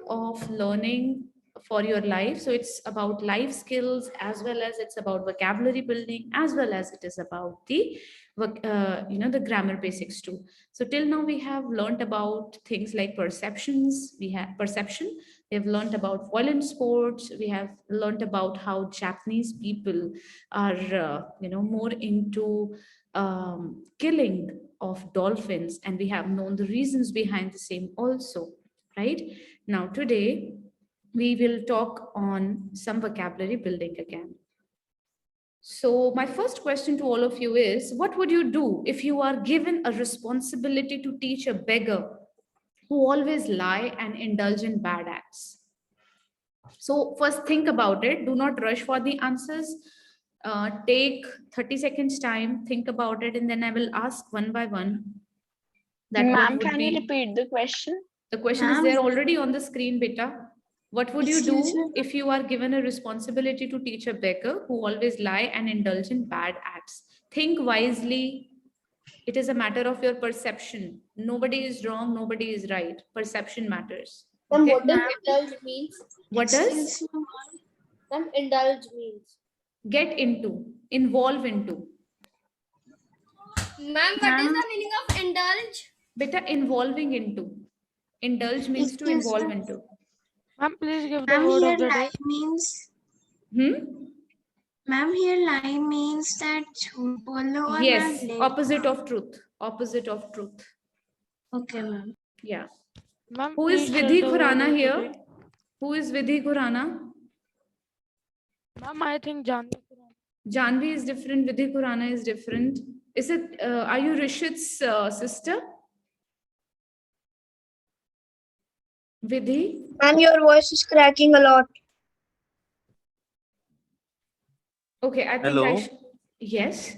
of learning for your life. So it's about life skills, as well as it's about vocabulary building, as well as it is about the the grammar basics too. So till now we have learned about things like perceptions. We have perception. We have learned about violent sports. We have learned about how Japanese people are more into killing of dolphins, and we have known the reasons behind the same also, right? Now today we will talk on some vocabulary building again. So my first question to all of you is, what would you do if you are given a responsibility to teach a beggar who always lie and indulge in bad acts? So first think about it. Do not rush for the answers. Take 30 seconds time, think about it, and then I will ask one by one that what Ma'am, would can you be. repeat the question? The question is there already on the screen, beta. What would you do if you are given a responsibility to teach a beggar who always lie and indulge in bad acts? Think wisely. It is a matter of your perception. Nobody is wrong, nobody is right. Perception matters. Ma'am, Okay? what does indulge means? What does? Ma'am, indulge means. Get into, involve into. Ma'am, what is the meaning of indulge? Beta, involving into. Indulge means to involve into. Ma'am, please give the word of the day. Means, Hmm? ma'am, here lie means that झूठ बोलो और Yes, ना opposite of truth. Opposite of truth. Okay, ma'am. Yeah. Ma'am, Who is please tell Vidhi the word Khurana of the here? day. Who is Vidhi Khurana? Ma'am, I think Janvi. Janvi is different. Vidhi Khurana is different. Is it? Are you Rishit's sister? Vidhi? Ma'am, your voice is cracking a lot. Okay, I think Hello. I should. Yes.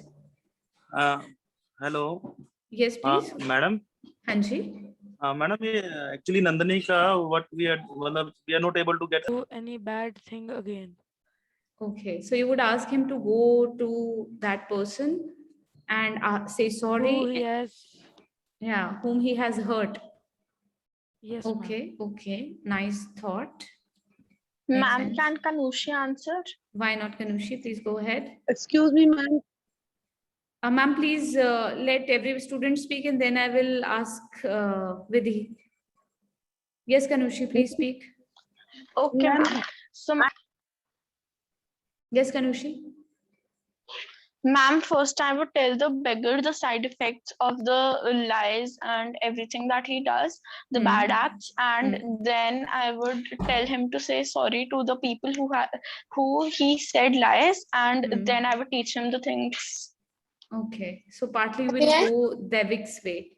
Hello. Yes, please. Madam. Hanji. Madam, actually Nandani ka what we are not able to get. Do any bad thing again. Okay, so you would ask him to go to that person and say sorry. Who he has. Yeah, whom he has hurt. Yes, Okay, okay. Nice thought. Ma'am, can Kanushi answer? Why not, Kanushi? Please go ahead. Excuse me, ma'am. Ma'am, please let every student speak, and then I will ask Vidhi. Yes, Kanushi, please speak. Okay, ma'am. So, Yes, Kanushi. ma'am, first I would tell the beggar the side effects of the lies and everything that he does, the bad acts, and then I would tell him to say sorry to the people who he said lies, and then I would teach him the things. Okay, so partly we'll go Devik's way.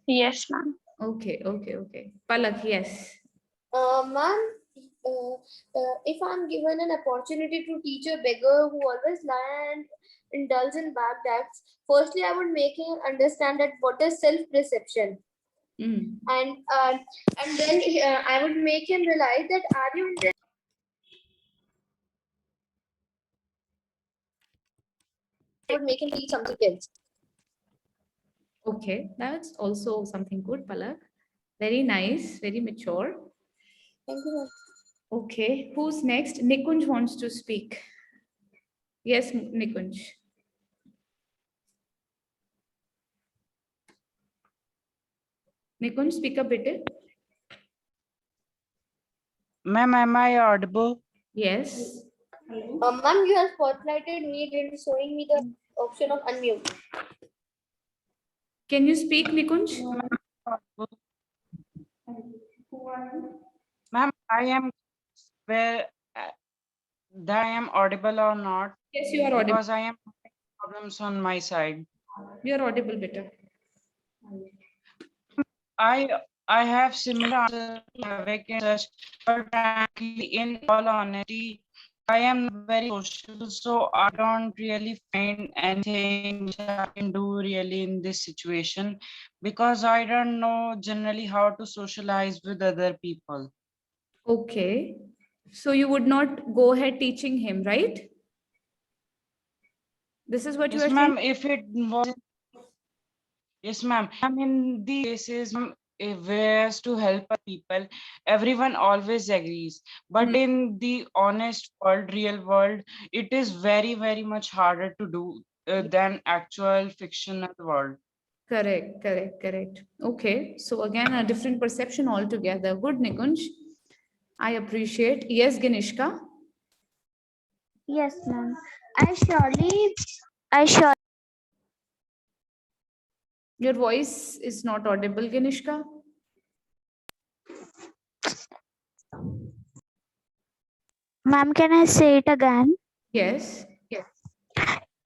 Yes, ma'am. Okay, okay, okay. Palak, yes. Ma'am, if I'm given an opportunity to teach a beggar who always lie and indulge in bad acts, firstly I would make him understand that what is self-perception, and then I would make him realize that are you I would make him teach something else. Okay, that's also something good, Palak. Very nice, very mature. Thank you, ma'am. Okay, who's next? Nikunj wants to speak. Yes, Nikunj. Nikunj, speak a bit. Ma'am, am I audible? Yes. Ma'am, you have spotlighted me and showing me the option of unmute. Can you speak, Nikunj? Ma'am, I am where that I am audible or not. Yes, you are audible. Because I am having problems on my side. You are audible, better. I have similar answers to vacancies, but frankly, in all honesty, I am very social, so I don't really find anything which I can do really in this situation because I don't know generally how to socialize with other people. Okay. So you would not go ahead teaching him, right? This is what you are saying? Yes, ma'am. If it was, yes, ma'am. I mean, these cases, ways to help people, everyone always agrees. But in the honest world, real world, it is very, very much harder to do than actual fictional world. Correct, correct, correct. Okay, so again, a different perception altogether. Good, Nikunj. I appreciate. Yes, Ganishka. Yes, ma'am. I surely, Your voice is not audible, Ganishka. ma'am, can I say it again? Yes. Yes.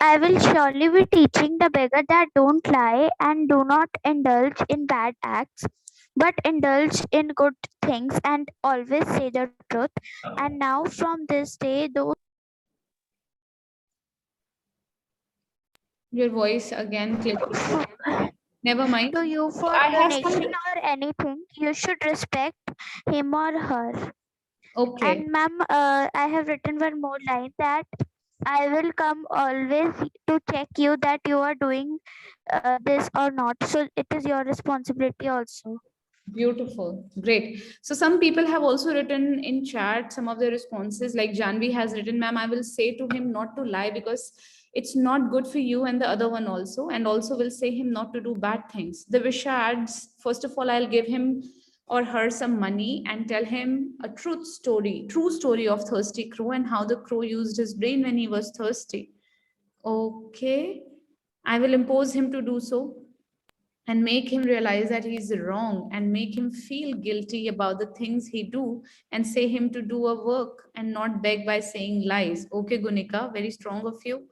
I will surely be teaching the beggar that don't lie and do not indulge in bad acts, but indulge in good things and always say the truth. And now, from this day, those Your voice again clicked. Never mind. to you for I have some. donation or anything, you should respect him or her. Okay. And ma'am, I have written one more line that I will come always to check you that you are doing this or not. So it is your responsibility also. Beautiful. Great. So some people have also written in chat some of their responses, like Janvi has written, ma'am, I will say to him not to lie because it's not good for you and the other one also, and also will say him not to do bad things. The Visha adds, first of all, I'll give him or her some money and tell him a true story of Thirsty Crow and how the crow used his brain when he was thirsty. Okay. I will impose him to do so and make him realize that he's wrong and make him feel guilty about the things he do and say him to do a work and not beg by saying lies. Okay, Gunika, very strong of you.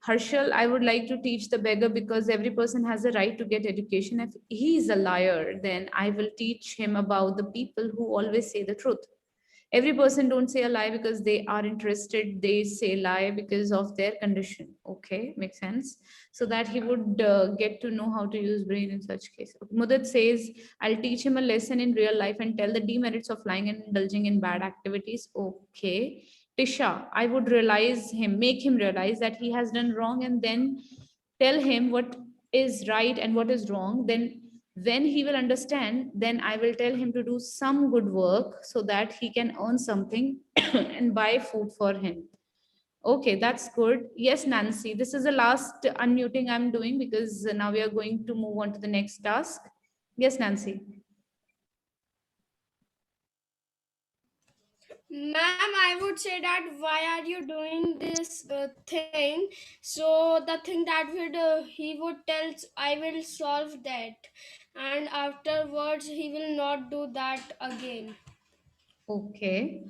Harshal, I would like to teach the beggar because every person has a right to get education. If he is a liar, then I will teach him about the people who always say the truth. Every person don't say a lie because they are interested, they say lie because of their condition. Okay, makes sense. So that he would get to know how to use brain in such case. Mudad says, I'll teach him a lesson in real life and tell the demerits of lying and indulging in bad activities. Okay. Tisha, I would make him realize that he has done wrong and then tell him what is right and what is wrong. Then when he will understand, then I will tell him to do some good work so that he can earn something and buy food for him. Okay, that's good. Yes, Nancy, this is the last unmuting I'm doing because now we are going to move on to the next task. Yes, Nancy. Ma'am, I would say that why are you doing this thing? So the thing that he would tell, I will solve that, and afterwards he will not do that again. Okay,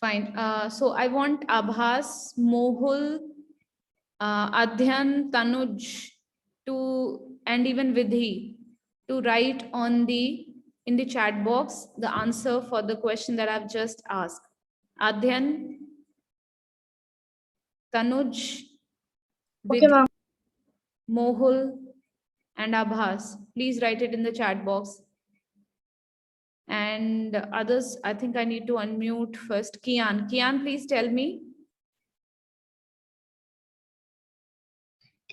fine. So I want Abhas, Mohul, Adhyan, Tanuj and even Vidhi to write in the chat box the answer for the question that I've just asked. Adhyan, Tanuj, Vidhi, Mohul, and Abhas. Please write it in the chat box. And others, I think I need to unmute first. Kian, please tell me.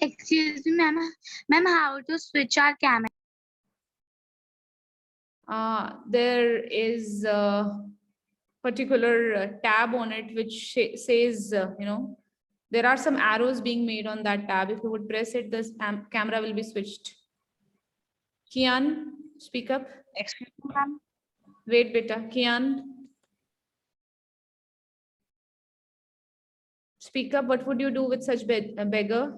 Excuse me, ma'am. Ma'am, how to switch our camera? There is a particular tab on it which says, there are some arrows being made on that tab. If you would press it, the camera will be switched. Kian, speak up. Excuse me, ma'am. Wait, beta. Kian, speak up. What would you do with such a beggar?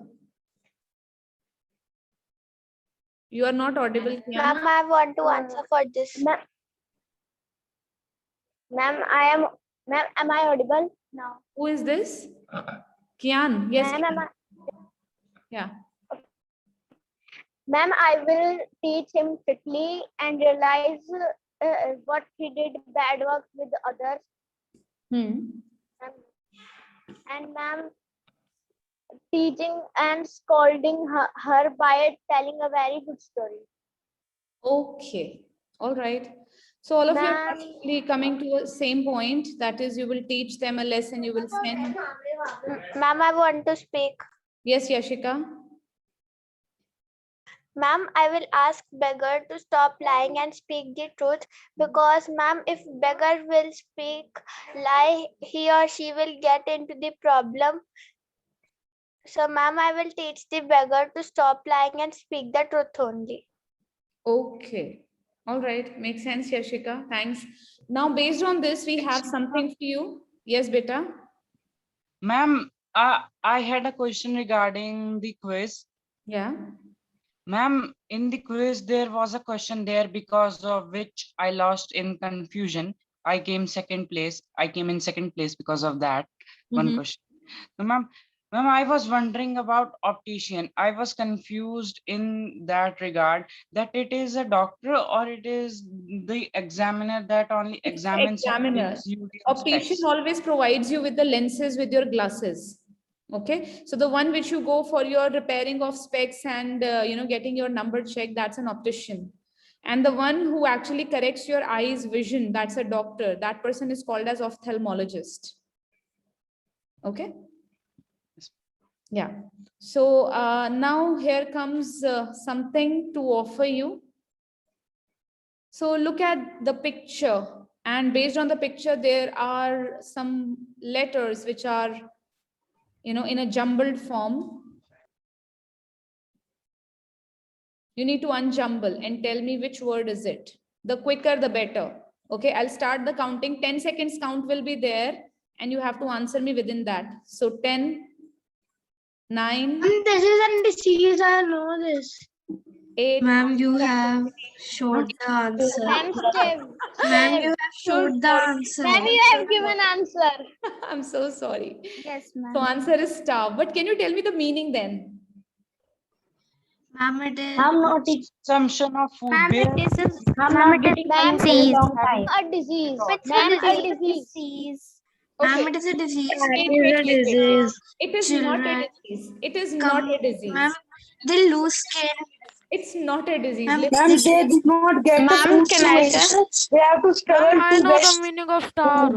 You are not audible, Kian. Ma'am, I want to answer for this. Ma'am, am I audible now? Who is this? Kian. Yes. Ma'am, Kian. Yeah. Ma'am, I will teach him quickly and realize what he did bad work with others. And ma'am, teaching and scolding her by telling a very good story. Okay. All right. So all of you are actually coming to the same point. That is, you will teach them a lesson. You will send. Ma'am, I want to speak. Yes, Yashika. Ma'am, I will ask beggar to stop lying and speak the truth, because ma'am, if beggar will speak lie, he or she will get into the problem. So ma'am, I will teach the beggar to stop lying and speak the truth only. Okay. All right. Makes sense, Yashika. Thanks. Now, based on this, we have something for you. Yes, beta. Ma'am, I had a question regarding the quiz. Yeah. Ma'am, in the quiz, there was a question there because of which I lost in confusion. I came in second place because of that one question. So, ma'am, I was wondering about optician. I was confused in that regard, that it is a doctor or it is the examiner that only It's the examines and examiner. gives you the Optician specs. always provides you with the lenses with your glasses. Okay, so the one which you go for your repairing of specs and getting your number checked, that's an optician. And the one who actually corrects your eyes vision, that's a doctor. That person is called as ophthalmologist. Okay. Yeah. So now here comes something to offer you. So look at the picture, and based on the picture, there are some letters which are, in a jumbled form. You need to unjumble and tell me which word is it. The quicker, the better. Okay, I'll start the counting. 10 seconds count will be there, and you have to answer me within that. So 10, 9. This is a disease. I know this. 8. Ma'am, you have showed the answer. Ma'am, Ma'am, you have showed the answer. Ma'am, you have given answer. I'm so sorry. Yes, So ma'am. answer is star. But can you tell me the meaning then? Ma'am, it is. I'm not consumption of food. Ma'am, There it is a Ma'am, disease. a disease. Ma'am, a disease. Okay. Ma'am, it is a disease. Wait. It is not a Children disease. It is not a disease. Ma'am, they lose skin. It's not a disease. Ma'am, Listen. they do not get the Ma'am, food can to I eat. say? They have to struggle I to know get the meaning of star.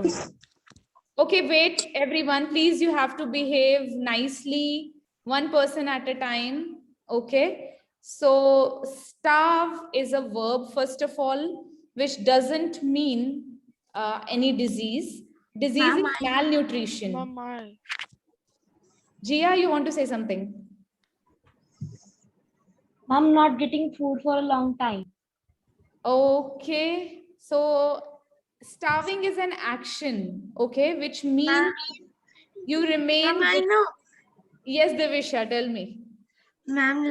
Okay, wait, everyone. Please, you have to behave nicely, one person at a time. Okay. So starve is a verb, first of all, which doesn't mean any disease. Disease is malnutrition. Mama. Jia, you want to say something? I'm not getting food for a long time. Okay. So starving is an action, okay, which means you remain. Ma'am, I know. Yes, Devisha, tell me. Ma'am,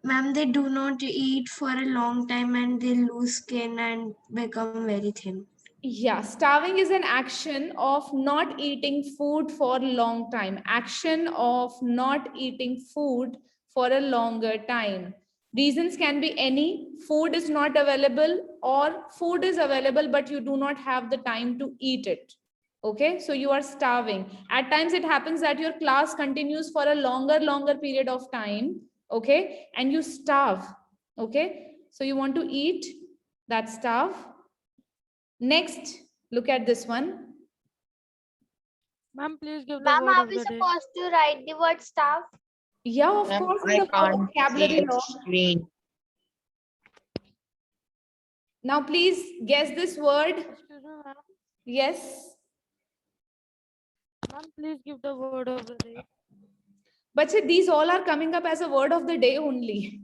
ma'am, they do not eat for a long time and they lose skin and become very thin. Yeah, starving is an action of not eating food for a long time. Action of not eating food for a longer time. Reasons can be any. Food is not available, or food is available but you do not have the time to eat it. Okay, so you are starving. At times it happens that your class continues for a longer period of time. Okay, and you starve. Okay, so you want to eat, that starve. Next, look at this one. Ma'am, please give the Ma'am, word are of we the day. supposed to write the word staff? Yeah, of course, in the vocabulary law. Now, please guess this word. Excuse me, ma'am. Yes. Ma'am, please give the word of the day. But see, these all are coming up as a word of the day only.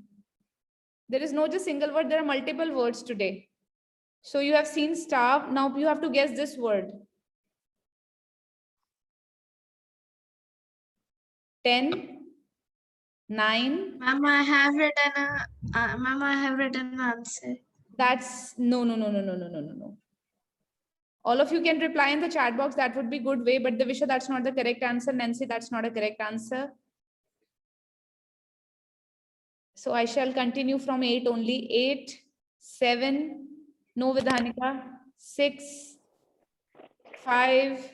There is no just single word. There are multiple words today. So you have seen starve. Now you have to guess this word. 10, 9. Ma'am, I have written an answer. That's no. All of you can reply in the chat box. That would be good way. But Devisha, that's not the correct answer. Nancy, that's not a correct answer. So I shall continue from 8 only. 8, 7, no Vidhanika. 6, 5,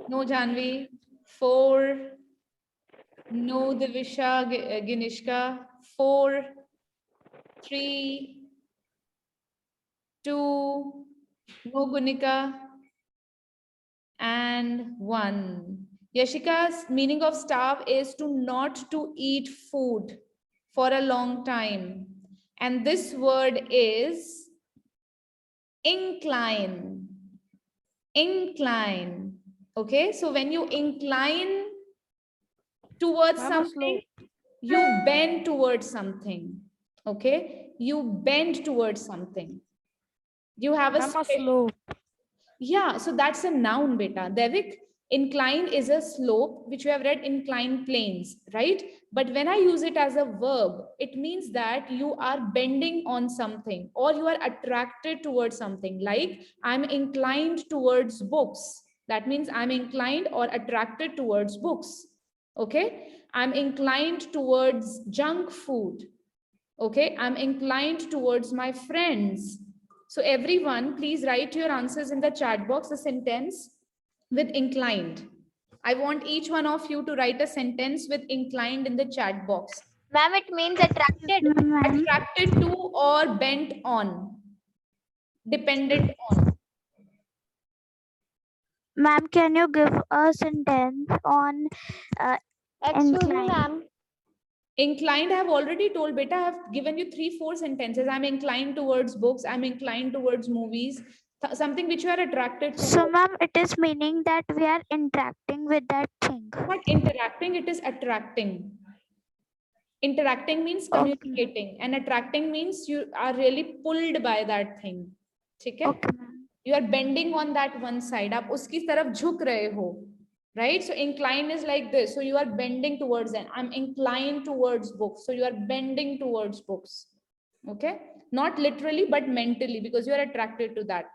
no Janvi. 4, no Devisha, Ginishka. 4, 3, 2, no Gunika, and 1. Yashika's meaning of starve is to not to eat food. for a long time. And this word is incline. Incline. Okay, so when you incline towards Ma'am, a something, you bend towards something. Okay, you bend towards something. You have a Ma'am, a slope. yeah, so that's a noun, beta. Devik, incline is a slope, which you have read inclined planes, right? But when I use it as a verb, it means that you are bending on something or you are attracted towards something. Like I'm inclined towards books. That means I'm inclined or attracted towards books. Okay, I'm inclined towards junk food. Okay, I'm inclined towards my friends. So everyone, please write your answers in the chat box, the sentence with inclined. I want each one of you to write a sentence with inclined in the chat box. Ma'am, it means attracted. Attracted to or bent on. Dependent on. Ma'am, can you give a sentence on Excuse me, incline? ma'am. Inclined, I have already told, beta, I have given you 3-4 sentences. I'm inclined towards books. I'm inclined towards movies. Something which you are attracted to. So, ma'am, it is meaning that we are interacting with that thing. Not interacting, it is attracting. Interacting means communicating, and attracting means you are really pulled by that thing. Okay? You are bending on that one side. आप उसकी तरफ झुक रहे हो. Right? So incline is like this. So you are bending towards it. I'm inclined towards books. So you are bending towards books. Okay? Not literally, but mentally, because you are attracted to that.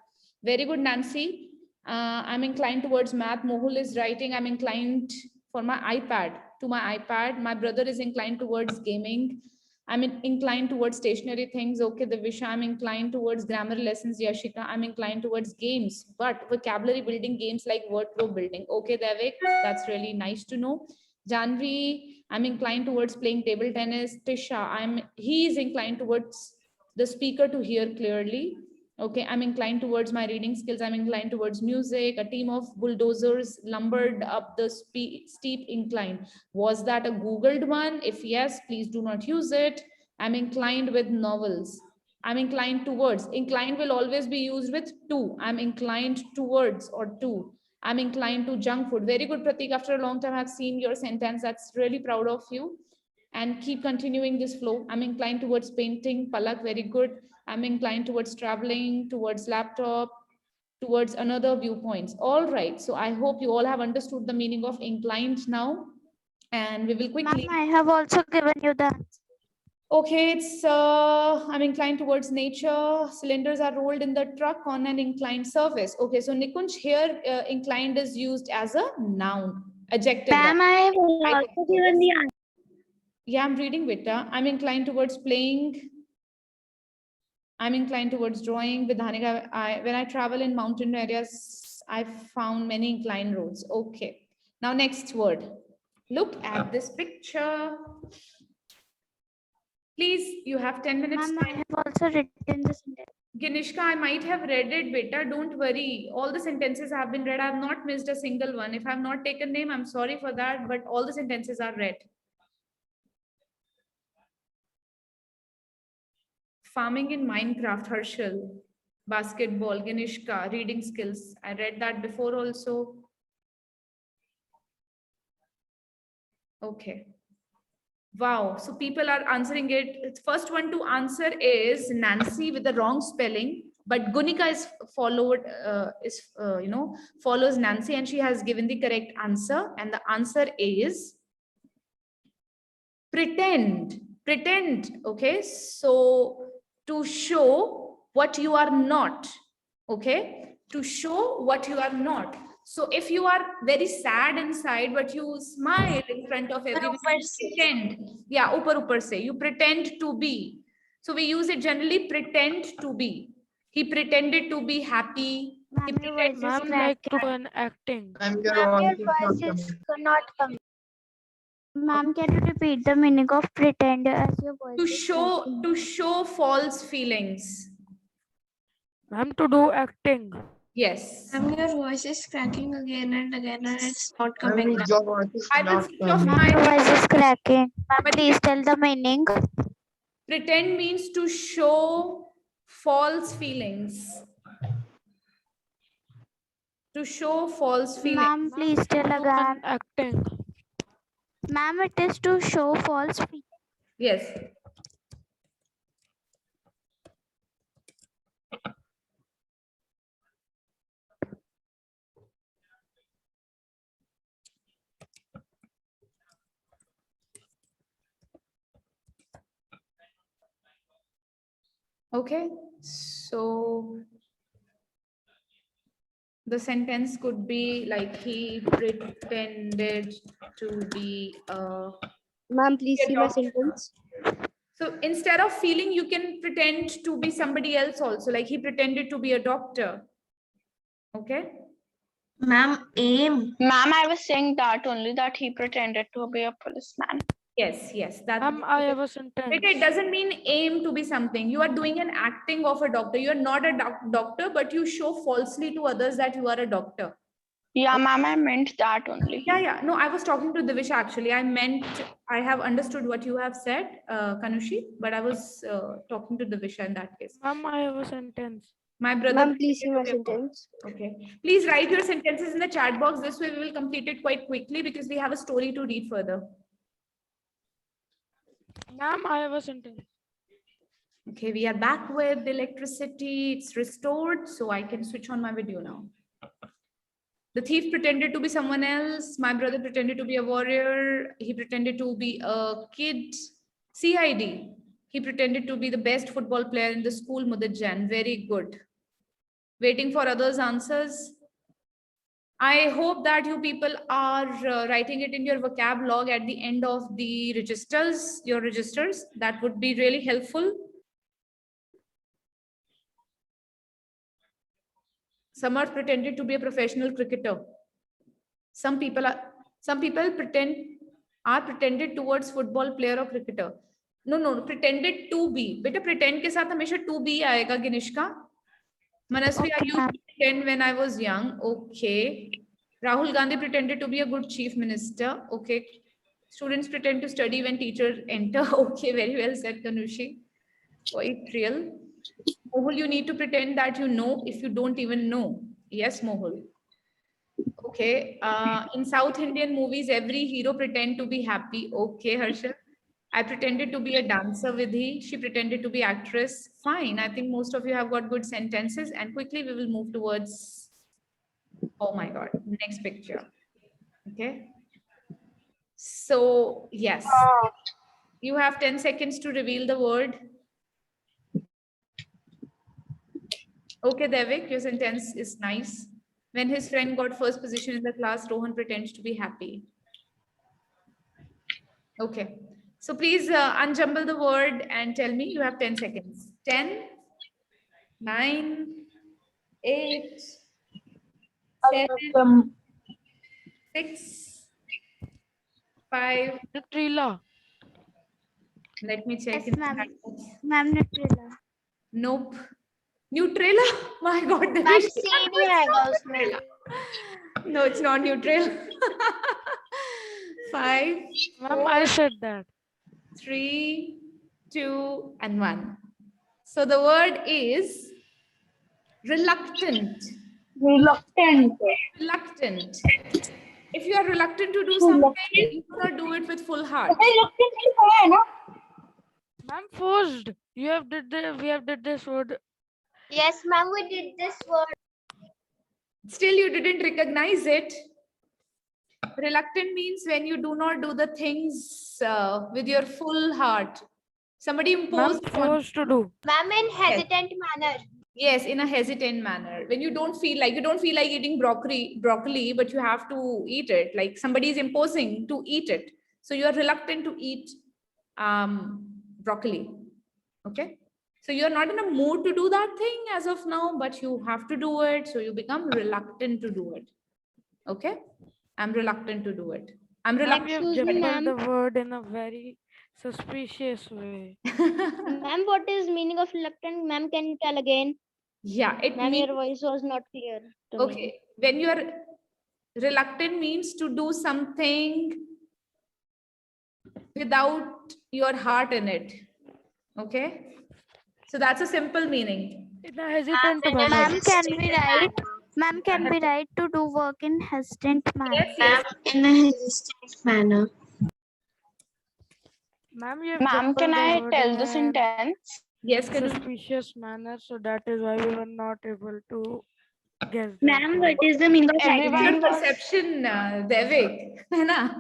Very good, Nancy. I'm inclined towards math. Mohul is writing, I'm inclined for my iPad, to my iPad. My brother is inclined towards gaming. I'm inclined towards stationary things. Okay, Divisha, I'm inclined towards grammar lessons. Yashika, I'm inclined towards games, but vocabulary building games like word flow building. Okay, Devik, that's really nice to know. Janvi, I'm inclined towards playing table tennis. Tisha, he is inclined towards the speaker to hear clearly. Okay, I'm inclined towards my reading skills. I'm inclined towards music. A team of bulldozers lumbered up the steep incline. Was that a Googled one? If yes, please do not use it. I'm inclined with novels. I'm inclined towards. Inclined will always be used with to. I'm inclined towards or to. I'm inclined to junk food. Very good, Pratik. After a long time, I've seen your sentence. That's really proud of you. And keep continuing this flow. I'm inclined towards painting. Palak, very good. I'm inclined towards traveling, towards laptop, towards another viewpoints. All right. So I hope you all have understood the meaning of inclined now. And we will quickly. Ma'am, I have also given you the. Okay, it's I'm inclined towards nature. Cylinders are rolled in the truck on an inclined surface. Okay, so Nikunj, here inclined is used as a noun, adjective. Ma'am, I have also given the answer. Yeah, I'm reading Vita. I'm inclined towards playing. I'm inclined towards drawing. With Hanika, when I travel in mountain areas, I've found many inclined roads. Okay. Now next word. Look at this picture. Please, you have 10 minutes. Ma'am, I have also written the sentence. Ginishka, I might have read it, beta. Don't worry. All the sentences have been read. I have not missed a single one. If I have not taken name, I'm sorry for that, but all the sentences are read. Farming in Minecraft, Herschel. Basketball, Ginishka, reading skills. I read that before also. Okay. Wow. So people are answering it. First one to answer is Nancy with the wrong spelling, but Gunika is followed, follows Nancy, and she has given the correct answer. And the answer is pretend. Pretend. Okay. So to show what you are not. Okay. To show what you are not. So if you are very sad inside, but you smile in front of everyone, pretend. Yeah, upar se. You pretend to be. So we use it generally, pretend to be. He pretended to be happy. Ma'am, like to an acting. Ma'am, your voice is not coming. Ma'am, can you repeat the meaning of pretend as your voice? To show false feelings. Ma'am, to do acting. Yes. Ma'am, your voice is cracking again and again and it's not coming down. I will switch off Ma'am, my your voice is cracking. Ma'am, please tell the meaning. pretend means to show false feelings. To show false feelings. Ma'am, please tell again. Acting. Ma'am, it is to show false feelings. Yes. Okay, so the sentence could be like he pretended to be a. Ma'am, please see my doctor. sentence. So instead of feeling, you can pretend to be somebody else also, like he pretended to be a doctor. Okay. Ma'am, aim. Ma'am, I was saying that only, that he pretended to be a policeman. Yes, that. I have a sentence. It doesn't mean aim to be something. You are doing an acting of a doctor. You are not a doctor, but you show falsely to others that you are a doctor. Yeah, ma'am, I meant that only. Yeah. No, I was talking to Divisha actually. I have understood what you have said, Kanushi, but I was talking to Divisha in that case. Ma'am, I have a sentence. My brother. Ma'am, please see my sentence. Okay. Please write your sentences in the chat box. This way we will complete it quite quickly because we have a story to read further. Ma'am, I have a sentence. Okay, we are back with electricity. It's restored, so I can switch on my video now. The thief pretended to be someone else. My brother pretended to be a warrior. He pretended to be a kid. CID. He pretended to be the best football player in the school, Mudajjan. Very good. Waiting for others' answers. I hope that you people are writing it in your vocab log at the end of the registers, your registers. That would be really helpful. Samar pretended to be a professional cricketer. Some people pretended towards football player or cricketer. No, pretended to be. Beta pretend के साथ हमेशा to be आएगा गिनिष्का. Manasvi, I used to pretend when I was young. Okay. Rahul Gandhi pretended to be a good chief minister. Okay. Students pretend to study when teachers enter. Okay, very well said, Kanushi. Quite real. Mohul, you need to pretend that you know if you don't even know. Yes, Mohul. Okay. In South Indian movies, every hero pretend to be happy. Okay, Harshal. I pretended to be a dancer, Vidhi. She pretended to be actress. Fine. I think most of you have got good sentences. And quickly we will move towards, oh my God, next picture. Okay. So, yes. You have 10 seconds to reveal the word. Okay, Devik, your sentence is nice. When his friend got first position in the class, Rohan pretends to be happy. Okay. So please unjumble the word and tell me. You have 10 seconds. 10, 9, 8, 7, 6, 5. Nutrilla. Let me check. Yes, ma'am, Nutrilla. Nope. Nutrilla? My God. Ma'am, C नहीं आएगा उसमें. No, it's not Nutrilla. 5. Ma'am, I said that. 3, 2, and 1. So the word is reluctant. Reluctant. Reluctant. If you are reluctant to do something, you cannot do it with full heart. Ma'am, forced. We have did this word. Yes, ma'am, we did this word. Still, you didn't recognize it. Reluctant means when you do not do the things with your full heart. Somebody imposed forced to do. Ma'am, in hesitant manner. Yes, in a hesitant manner. When you don't feel like eating broccoli, but you have to eat it. Like somebody is imposing to eat it. So you are reluctant to eat broccoli. Okay. So you're not in a mood to do that thing as of now, but you have to do it. So you become reluctant to do it. Okay. I'm reluctant to do it. I'm reluctant. You have jumbled the word in a very suspicious way. Ma'am, what is meaning of reluctant? Ma'am, can you tell again? Yeah, it Ma'am, means, your voice was not clear to me. okay, when you are reluctant means to do something without your heart in it. Okay, so that's a simple meaning. In a hesitant manner. Ma'am, can we write? Ma'am, can we write to do work in hesitant manner? Yes, yes. In a hesitant manner. Ma'am, you have Ma'am, can jumbled the I word tell in the an sentence? Yes, Kanush. suspicious manner, so that is why we were not able to guess that. Ma'am, what is the meaning of Your Everyone was perception, Devik, है ना?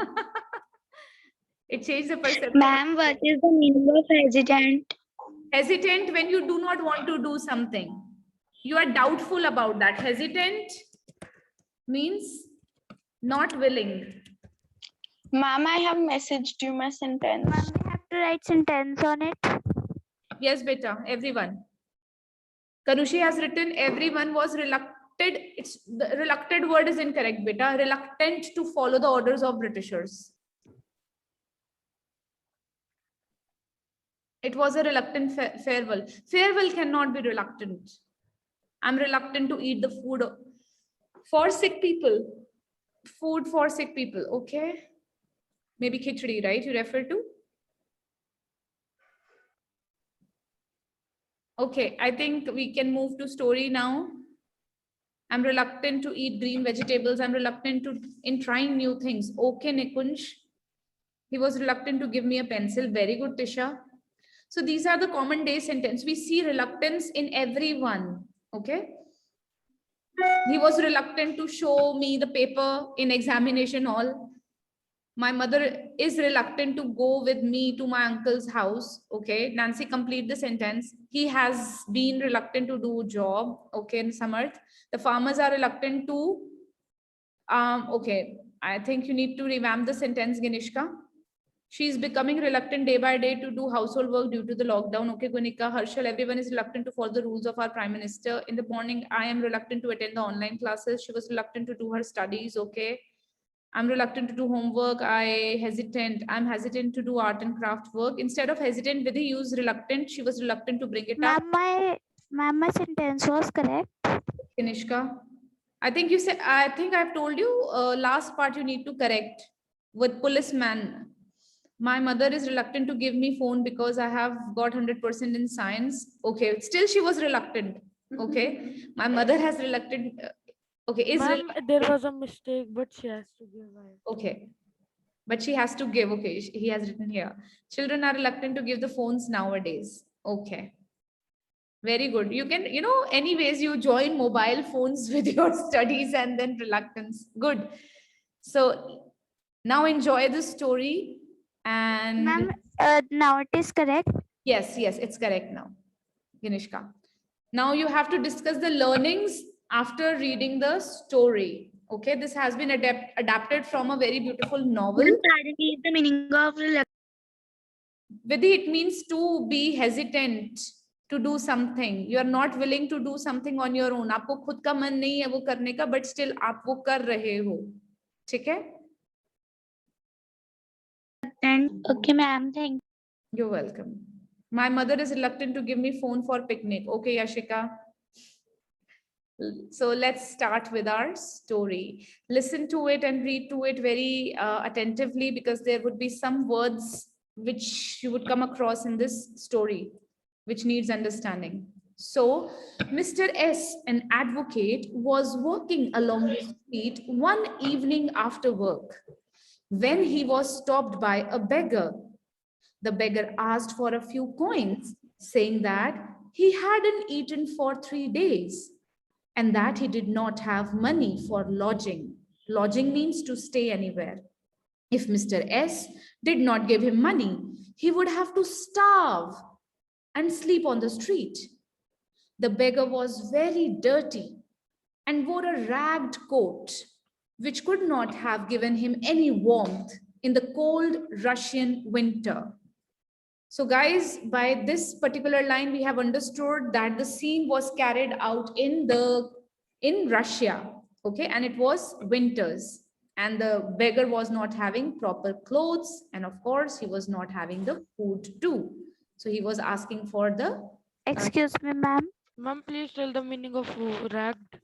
It changed the perception. Ma'am, what is the meaning of hesitant? Hesitant when you do not want to do something. You are doubtful about that. Hesitant means not willing. Ma'am, I have messaged you my sentence. Ma'am, we have to write sentence on it. Yes, beta, everyone. Kanushi has written everyone was reluctant. It's the reluctant word is incorrect, beta. Reluctant to follow the orders of Britishers. It was a reluctant farewell. Farewell cannot be reluctant. I'm reluctant to eat the food for sick people. Food for sick people, okay? Maybe khichdi, right? You refer to? Okay, I think we can move to story now. I'm reluctant to eat green vegetables. I'm reluctant in trying new things. Okay, Nikunj. He was reluctant to give me a pencil. Very good, Tisha. So these are the common day sentence. We see reluctance in everyone. Okay. He was reluctant to show me the paper in examination hall. My mother is reluctant to go with me to my uncle's house. Okay. Nancy, complete the sentence. He has been reluctant to do a job. Okay. In Samarth, the farmers are reluctant to, okay. I think you need to revamp the sentence, Ganishka. She's becoming reluctant day by day to do household work due to the lockdown. Okay, Gunika, Harshal, everyone is reluctant to follow the rules of our Prime Minister. In the morning, I am reluctant to attend the online classes. She was reluctant to do her studies. Okay. I'm reluctant to do homework. I'm hesitant to do art and craft work. Instead of hesitant, Vidhi used reluctant. She was reluctant to bring it up. Ma'am, my sentence was correct. Kanishka, I think you said, I think I've told you last part you need to correct with policeman. My mother is reluctant to give me phone because I have got 100% in science. Okay, still she was reluctant. Okay, my mother has reluctant. Okay, Ma'am, there was a mistake, but she has to give it. Okay, but she has to give. Okay, he has written here. Children are reluctant to give the phones nowadays. Okay, very good. You can, anyways, you join mobile phones with your studies and then reluctance. Good. So now enjoy the story. And Ma'am, now it is correct. Yes, it's correct now, Ganishka. Now you have to discuss the learnings after reading the story. Okay, this has been adapted from a very beautiful novel. The meaning of Vidhi, it means to be hesitant to do something. You are not willing to do something on your own. आपको खुद का मन नहीं है वो करने का, but still आप वो कर रहे हो. ठीक है? Okay, ma'am. Thank you. You're welcome. My mother is reluctant to give me phone for picnic. Okay, Yashika. So let's start with our story. Listen to it and read to it very attentively, because there would be some words which you would come across in this story, which needs understanding. So Mr. S, an advocate, was walking along the street one evening after work when he was stopped by a beggar. The beggar asked for a few coins, saying that he hadn't eaten for 3 days and that he did not have money for lodging. Lodging means to stay anywhere. If Mr. S did not give him money, he would have to starve and sleep on the street. The beggar was very dirty and wore a ragged coat, which could not have given him any warmth in the cold Russian winter. So guys, by this particular line, we have understood that the scene was carried out in Russia, okay, and it was winters, and the beggar was not having proper clothes, and of course, he was not having the food too. So he was asking for the. Excuse me, ma'am. Ma'am, please tell the meaning of ragged.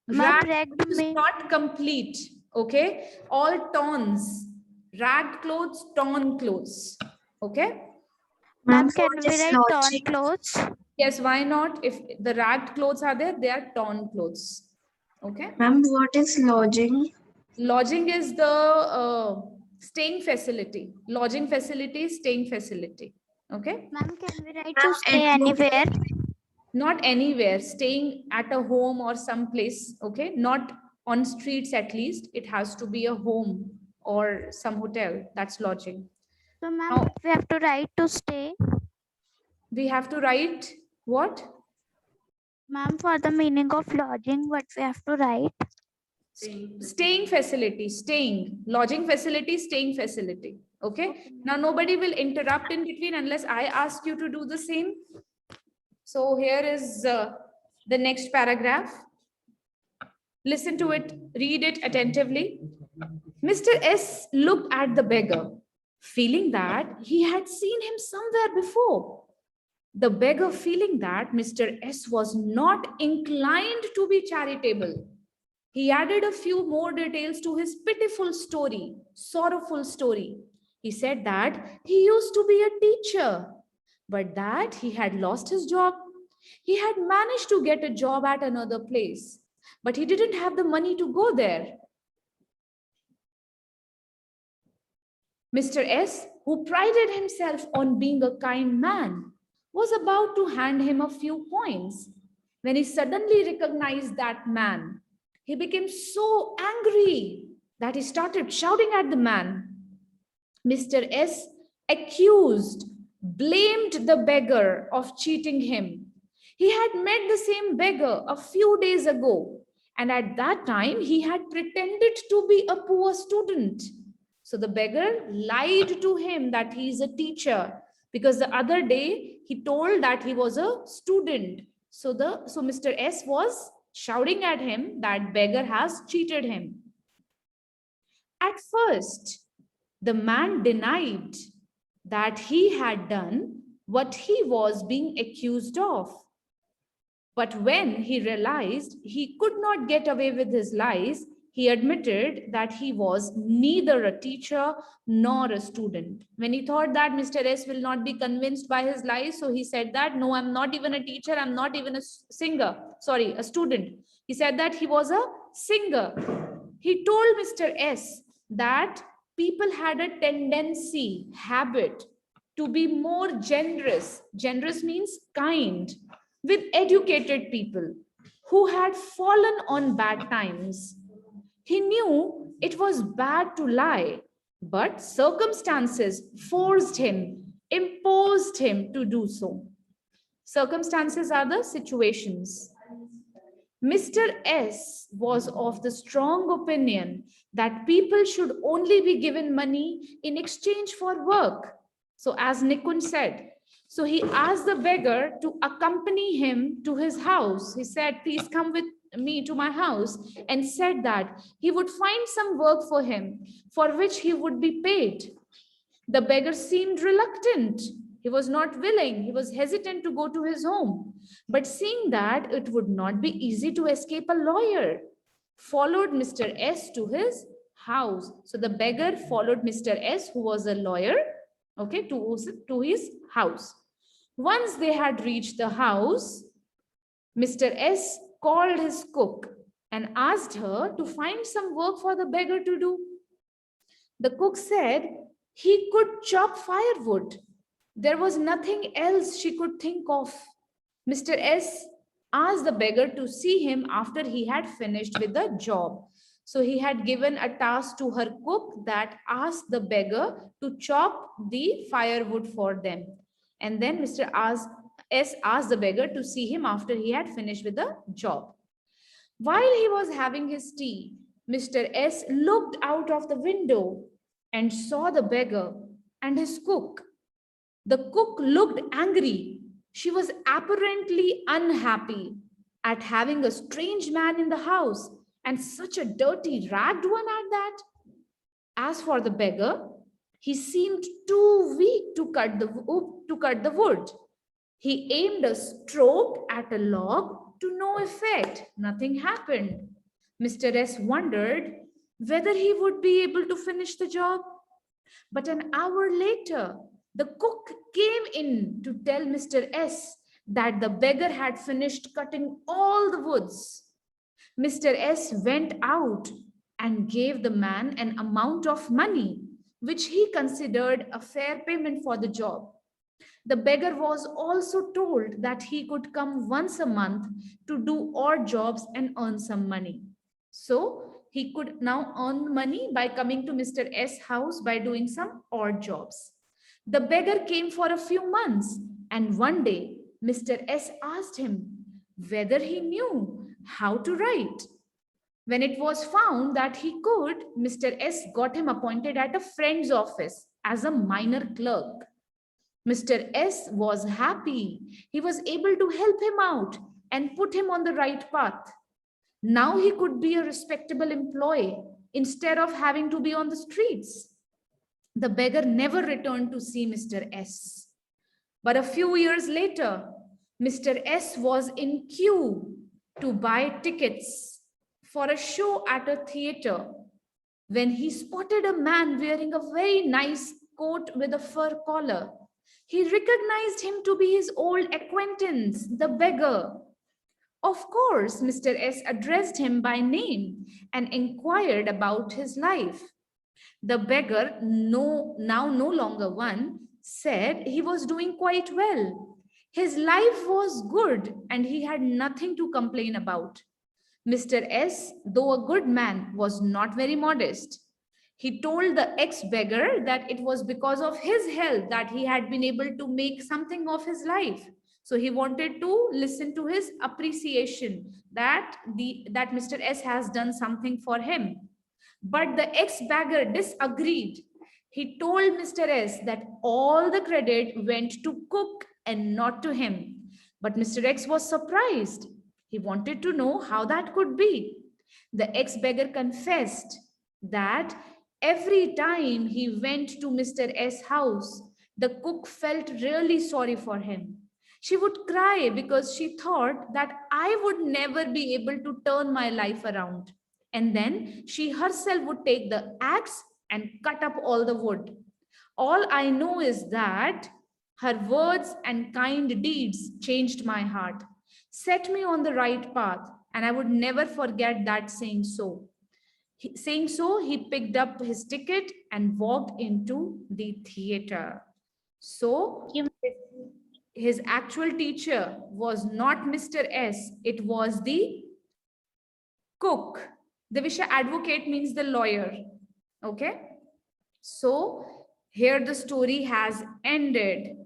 Ma'am, Ragged ragged is means not complete. Okay, all torns. Ragged clothes, torn clothes. Okay. ma'am, can we write torn clothes? Yes, why not? If the ragged clothes are there, they are torn clothes. Okay. Ma'am, what is lodging? Lodging is the staying facility. Lodging facility, staying facility. Okay. Ma'am, can we write to stay anywhere? Not anywhere, staying at a home or some place. Okay. Not on streets at least. It has to be a home or some hotel. That's lodging. So, ma'am, Now, we have to write to stay. we have to write what? Ma'am, for the meaning of lodging, what we have to write? Staying facility, staying, lodging facility, staying facility. Okay. Now nobody will interrupt in between unless I ask you to do the same. So here is the next paragraph. Listen to it, read it attentively. Mr. S looked at the beggar, feeling that he had seen him somewhere before. The beggar, feeling that Mr. S was not inclined to be charitable, he added a few more details to his pitiful story, sorrowful story. He said that he used to be a teacher, but that he had lost his job. He had managed to get a job at another place, but he didn't have the money to go there. Mr. S, who prided himself on being a kind man, was about to hand him a few points when he suddenly recognized that man. He became so angry that he started shouting at the man. Mr. S accused, blamed the beggar of cheating him. He had met the same beggar a few days ago, and at that time he had pretended to be a poor student. So the beggar lied to him that he is a teacher, because the other day he told that he was a student. So Mr. S was shouting at him that beggar has cheated him. At first, the man denied that he had done what he was being accused of. But when he realized he could not get away with his lies, he admitted that he was neither a teacher nor a student. When he thought that Mr. S will not be convinced by his lies, so he said that, no, I'm not even a teacher, I'm not even a student. He said that he was a singer. He told Mr. S that people had a habit to be more generous. Generous means kind, with educated people who had fallen on bad times. He knew it was bad to lie, but circumstances forced him, imposed him to do so. Circumstances are the situations. Mr. S was of the strong opinion that people should only be given money in exchange for work. So as Nikun said, so he asked the beggar to accompany him to his house. He said, please come with me to my house, and said that he would find some work for him for which he would be paid. The beggar seemed reluctant. He was not willing. He was hesitant to go to his home. But seeing that it would not be easy to escape a lawyer, followed Mr. S to his house. So the beggar followed Mr. S, who was a lawyer, okay, to his house. Once they had reached the house, Mr. S called his cook and asked her to find some work for the beggar to do. The cook said he could chop firewood. There was nothing else she could think of. Mr. S asked the beggar to see him after he had finished with the job. So he had given a task to her cook that asked the beggar to chop the firewood for them. And then Mr. S asked the beggar to see him after he had finished with the job. While he was having his tea, Mr. S looked out of the window and saw the beggar and his cook. The cook looked angry. She was apparently unhappy at having a strange man in the house, and such a dirty, ragged one at that. As for the beggar, he seemed too weak to cut the wood. He aimed a stroke at a log to no effect. Nothing happened. Mr. S wondered whether he would be able to finish the job. But an hour later, the cook came in to tell Mr. S that the beggar had finished cutting all the woods. Mr. S went out and gave the man an amount of money, which he considered a fair payment for the job. The beggar was also told that he could come once a month to do odd jobs and earn some money. So he could now earn money by coming to Mr. S' house by doing some odd jobs. The beggar came for a few months, and one day Mr. S asked him whether he knew how to write. When it was found that he could, Mr. S got him appointed at a friend's office as a minor clerk. Mr. S was happy. He was able to help him out and put him on the right path. Now he could be a respectable employee instead of having to be on the streets. The beggar never returned to see Mr. S. But a few years later, Mr. S was in queue to buy tickets for a show at a theater when he spotted a man wearing a very nice coat with a fur collar. He recognized him to be his old acquaintance, the beggar. Of course, Mr. S addressed him by name and inquired about his life. The beggar, now no longer one, said he was doing quite well. His life was good and he had nothing to complain about. Mr. S, though a good man, was not very modest. He told the ex-beggar that it was because of his health that he had been able to make something of his life. So he wanted to listen to his appreciation that Mr. S has done something for him. But the ex-beggar disagreed. He told Mr. S that all the credit went to cook and not to him. But Mr. X was surprised. He wanted to know how that could be. The ex-beggar confessed that every time he went to Mr. S' house, the cook felt really sorry for him. She would cry because she thought that I would never be able to turn my life around. And then she herself would take the axe and cut up all the wood. All I know is that her words and kind deeds changed my heart, set me on the right path, and I would never forget that saying so. Saying so, he picked up his ticket and walked into the theater. So his actual teacher was not Mr. S, it was the cook. Devisha, advocate means the lawyer. Okay. So here the story has ended.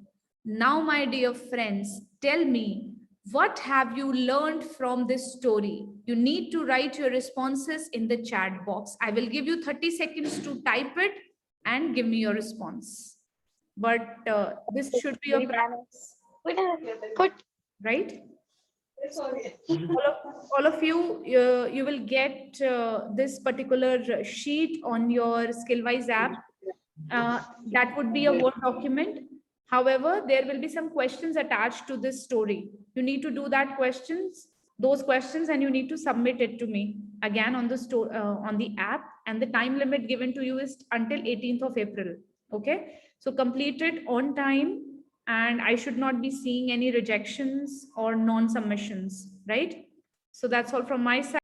Now, my dear friends, tell me, what have you learned from this story? You need to write your responses in the chat box. I will give you 30 seconds to type it and give me your response. But this should be a practice. Right? All of you, you will get this particular sheet on your Skillwise app. That would be a Word document. However, there will be some questions attached to this story. You need to do those questions, and you need to submit it to me again on the app. And the time limit given to you is until 18th of April. Okay, so complete it on time, and I should not be seeing any rejections or non-submissions, right? So that's all from my side.